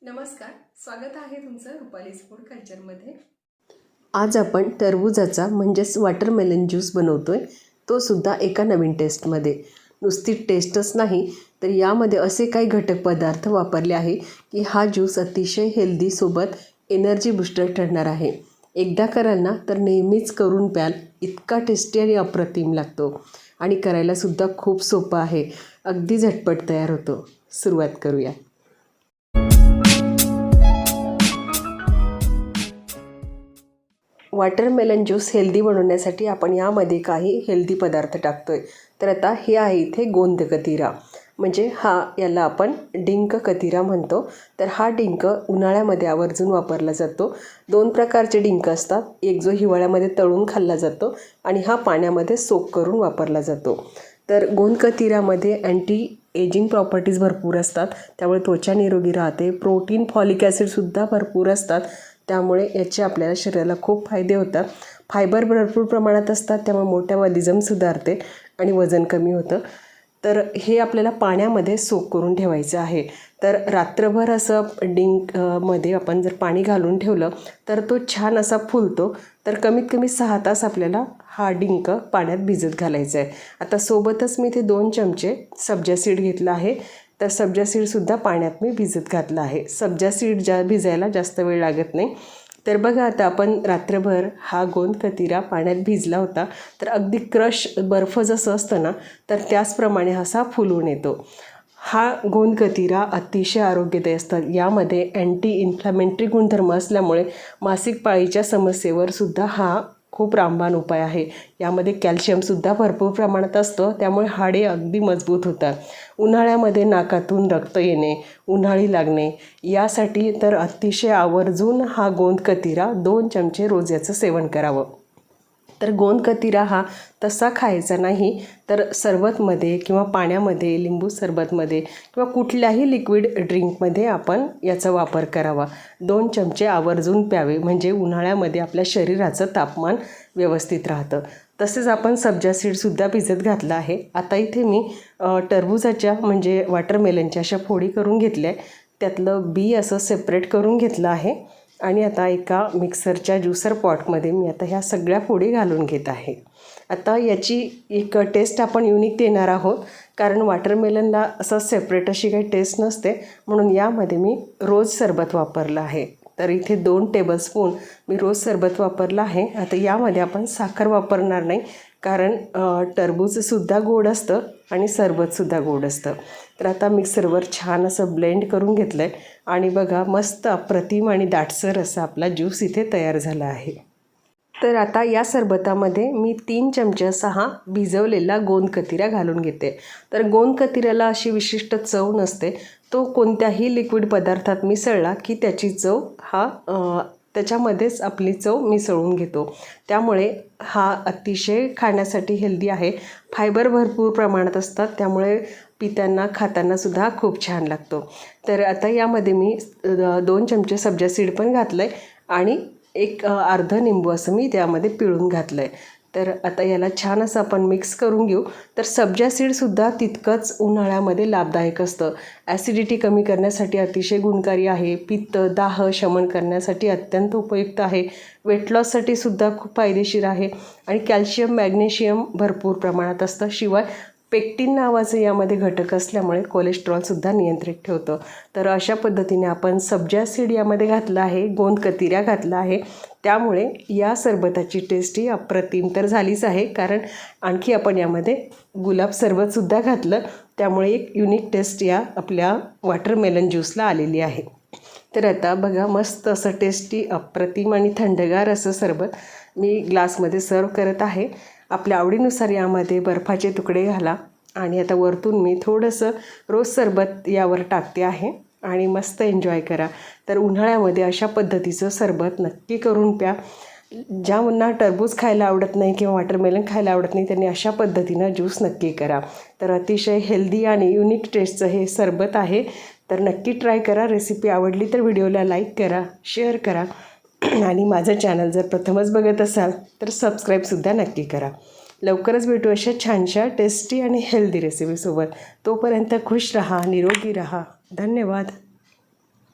नमस्कार, स्वागत आहे तुमचं रुपालीज फूड कल्चरमध्ये। आज आपण टरबूजाचा म्हणजेच वॉटरमेलन ज्यूस बनवतोय, तो सुद्धा एका नवीन टेस्टमध्ये। नुसती टेस्टच नाही तर यामध्ये असे काही घटक पदार्थ वापरले आहे की हा ज्यूस अतिशय हेल्दी सोबत एनर्जी बूस्टर ठरणार आहे। एकदा कराल ना तर नेहमीच करून प्याल, इतका टेस्टी आणि अप्रतिम लागतो आणि करायला सुद्धा खूप सोपं आहे, अगदी झटपट तयार होतो। सुरुवात करूया। वॉटरमेलन ज्यूस हेल्दी बनवण्यासाठी आपण यामध्ये काही हेल्दी पदार्थ टाकतोय। तर आता हे आहे इथे गोंद कतिरा, म्हणजे याला आपण डिंक कतिरा म्हणतो। तर हा डिंक उन्हाळ्यामध्ये आवर्जून वापरला जातो। दोन प्रकारचे डिंक असतात, एक जो हिवाळ्यामध्ये तळून खाल्ला जातो आणि हा पाण्यामध्ये सोक करून वापरला जातो। तर गोंद कतिरामध्ये अँटी एजिंग प्रॉपर्टीज भरपूर असतात, त्यामुळे त्वचा निरोगी राहते। प्रोटीन, फॉलिक ॲसिडसुद्धा भरपूर असतात, त्यामुळे याचे आपल्याला शरीराला खूप फायदे होतात। फायबर भरपूर प्रमाणात असतात, त्यामुळे मोटाबॉलिझम सुधारते आणि वजन कमी होतं। तर हे आपल्याला पाण्यामध्ये सोक करून ठेवायचं आहे। तर रात्रभर असं मध्ये आपण जर पाणी घालून ठेवलं तर तो छान असा फुलतो। तर कमीत कमी 6 तास आपल्याला हा डिंक पाण्यात भिजत घालायचा आहे। आता सोबतच मी इथे 2 चमचे सब्जा सीड घेतला आहे। तर सब्जा सीडसुद्धा पाण्यात मी भिजत घातला आहे। सब्जा सीड भिजायला जास्त वेळ लागत नाही। तर बघा, आता आपण रात्रभर हा गोंद कतिरा पाण्यात भिजला होता, तर अगदी क्रश बर्फ जसं असतं ना, तर त्याचप्रमाणे असा फुलून येतो। हा गोंद कतिरा अतिशय आरोग्यदायी असतात। यामध्ये अँटी इन्फ्लॅमेटरी गुणधर्म असल्यामुळे मासिक पाळीच्या समस्येवर सुद्धा हा खूप रामबाण उपाय आहे। यामध्ये कॅल्शियमसुद्धा भरपूर प्रमाणात असतं, त्यामुळे हाडे अगदी मजबूत होतात। उन्हाळ्यामध्ये नाकातून रक्त येणे, उन्हाळी लागणे यासाठी तर अतिशय आवर्जून हा गोंद कतिरा 2 चमचे रोज याचं सेवन करावं। तर गोंद कतिरा हा तसा खायचा नाही, तर सरबतमध्ये किंवा पाण्यामध्ये, लिंबू सरबतमध्ये किंवा कुठल्याही लिक्विड ड्रिंकमध्ये आपण याचा वापर करावा। 2 चमचे आवर्जून प्यावे, म्हणजे उन्हाळ्यामध्ये आपल्या शरीराचं तापमान व्यवस्थित राहतं। तसेच आपण सब्जा सीडसुद्धा भिजत घातला आहे। आता इथे मी टरबूजाच्या म्हणजे वॉटरमेलनच्या अशा फोडी करून घेतल्या आहे, त्यातलं बी असं सेपरेट करून घेतलं आहे आणि आता एका मिक्सरच्या ज्युसर पॉटमध्ये मी आता ह्या सगळ्या फोडी घालून घेत आहे। आता याची एक टेस्ट आपण युनिक देणार आहोत, कारण वॉटरमेलनला असं सेपरेट अशी काही टेस्ट नसते, म्हणून यामध्ये मी रोज सरबत वापरलं आहे। तर इथे 2 टेबलस्पून मी रोज सरबत वापरलं आहे। आता यामध्ये आपण साखर वापरणार नाही, कारण टरबूजसुद्धा गोड असतं आणि सरबतसुद्धा गोड असतं। तर आता मिक्सरवर छान असं ब्लेंड करून घेतलं आहे आणि बघा, मस्त अप्रतिम आणि दाटसर असा आपला ज्यूस इथे तयार झाला आहे। तर आता या सरबतामध्ये मी 3 चमचे हा भिजवलेला गोंद कतिरा घालून घेते। तर गोंद कतिऱ्याला अशी विशिष्ट चव नसते, तो कोणत्याही लिक्विड पदार्थात मिसळला की त्याची चव त्याच्यामध्येच आपली चव मिसळून घेतो, त्यामुळे हा अतिशय खाण्यासाठी हेल्दी आहे। फायबर भरपूर प्रमाणात असतात, त्यामुळे पिताना खातानासुद्धा खूप छान लागतो। तर आता यामध्ये मी 2 चमचे सब्जा सीड पण घातलं आहे आणि एक अर्ध निंबू असं मी त्यामध्ये पिळून घातलं आहे। तर आता याला छान असं आपण मिक्स करून घेऊ। तर सब्जा सीडसुद्धा तितकंच उन्हाळ्यामध्ये लाभदायक असतं, ॲसिडिटी कमी करण्यासाठी अतिशय गुणकारी आहे, पित्त, दाह शमन करण्यासाठी अत्यंत उपयुक्त आहे, वेट लॉससाठी सुद्धा खूप फायदेशीर आहे आणि कॅल्शियम, मॅग्नेशियम भरपूर प्रमाणात असतं। शिवाय पेक्टिन नावाचं यामध्ये घटक असल्यामुळे कोलेस्ट्रॉलसुद्धा नियंत्रित ठेवतं। तर अशा पद्धतीने आपण सब्जा सीड यामध्ये घातलं आहे, गोंद कतिरा घातला आहे, त्यामुळे या सरबताची टेस्ट ही अप्रतिम तर झालीच आहे, कारण आणखी आपण यामध्ये गुलाब सरबतसुद्धा घातलं, त्यामुळे एक युनिक टेस्ट या आपल्या वॉटरमेलन ज्यूसला आलेली आहे। तर आता बघा, मस्त असं टेस्टी, अप्रतिम आणि थंडगार असं सरबत मी ग्लासमध्ये सर्व करत आहे। आपल्या आवडीनुसार यामध्ये बर्फाचे तुकडे घाला आणि आता वरतून मी थोडंसं रोज सरबत यावर टाकते आहे आणि मस्त एन्जॉय करा। तर उन्हाळ्यामध्ये अशा पद्धतीचं सरबत नक्की करून प्या। ज्यांना टरबूज खायला आवडत नाही किंवा वॉटरमेलन खायला आवडत नाही, त्यांनी अशा पद्धतीनं ज्यूस नक्की करा। तर अतिशय हेल्दी आणि युनिक टेस्टचं हे सरबत आहे, तर नक्की ट्राय करा। रेसिपी आवडली तर व्हिडिओला लाईक करा, शेअर करा आणि माझं चॅनल जर प्रथमच बघत असाल तर सबस्क्राईबसुद्धा नक्की करा। लवकरच भेटू अशा छानशा टेस्टी आणि हेल्दी रेसिपीसोबत। तोपर्यंत खुश रहा, निरोगी रहा। धन्यवाद।